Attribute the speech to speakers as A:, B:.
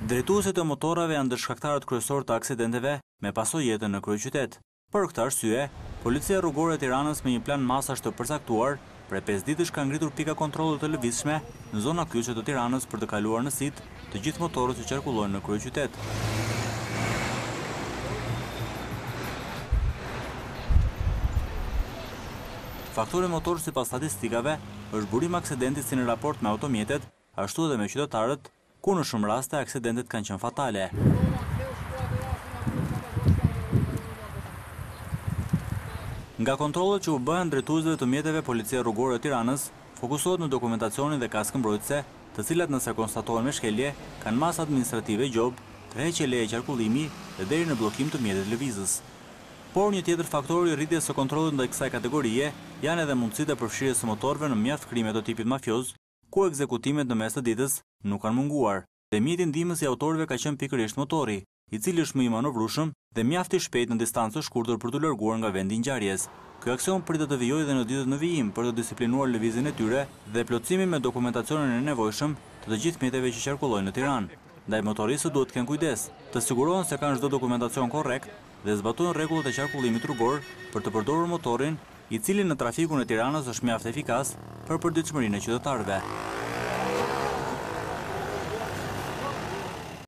A: Drejtuesit e motorave janë ndërshkaktarët kryesor të aksidenteve me pasojë në kryeqytet. Për këtë arsye, Policia Rrugore e Tiranës me një plan masash të përcaktuar, prej 5 ditësh ka ngritur pika kontrollit të lëvizshme në zona kyçe të Tiranës për të kaluar në sit të gjithë motorët që qarkullojnë në kryeqytet. Faktori motor sipas statistikave është burim aksidenti si në raport me automjetet, ashtu edhe me qytetarët, ku në shumë raste aksidentet kanë qenë fatale. Nga kontrollet që u bëhen drejtuesve të mjeteve, Policia Rrugore e Tiranës fokusohet në dokumentacionin dhe kaskën mbrojtëse, të cilat nëse konstatohen me shkelje, kanë masë administrative gjob, tërheqje leje qarkullimi dhe deri në bllokim të mjetit lëvizës. Por një tjetër faktor i rritjes së kontrollit ndaj kësaj kategorie janë edhe mundësitë e përfshirjes së motorëve në mjaft krime të tipit mafioz, ku ekzekutimet në mes të ditës nuk kanë munguar. Dhe mjeti ndihmës i autorëve ka qenë pikërisht motori, i cili është më i manovrueshëm dhe mjaft i shpejt në distancë të shkurtër për të larguar nga vendi i ngjarjes. Ky aksion pritet të vijojë edhe në ditët në vijim për të disiplinuar lëvizjen e tyre dhe plotësimin me dokumentacionin e nevojshëm të gjithë mjeteve që qarkullojnë në Tiranë. Ndaj motoristët duhet të kenë kujdes, të sigurohen se kanë çdo dokumentacion korrekt dhe zbatojnë rregullat e qarkullimit rrugor për të përdorur motorin, i cili në trafikun e Tiranës është mjaft efikas për përditshmërinë e qytetarëve.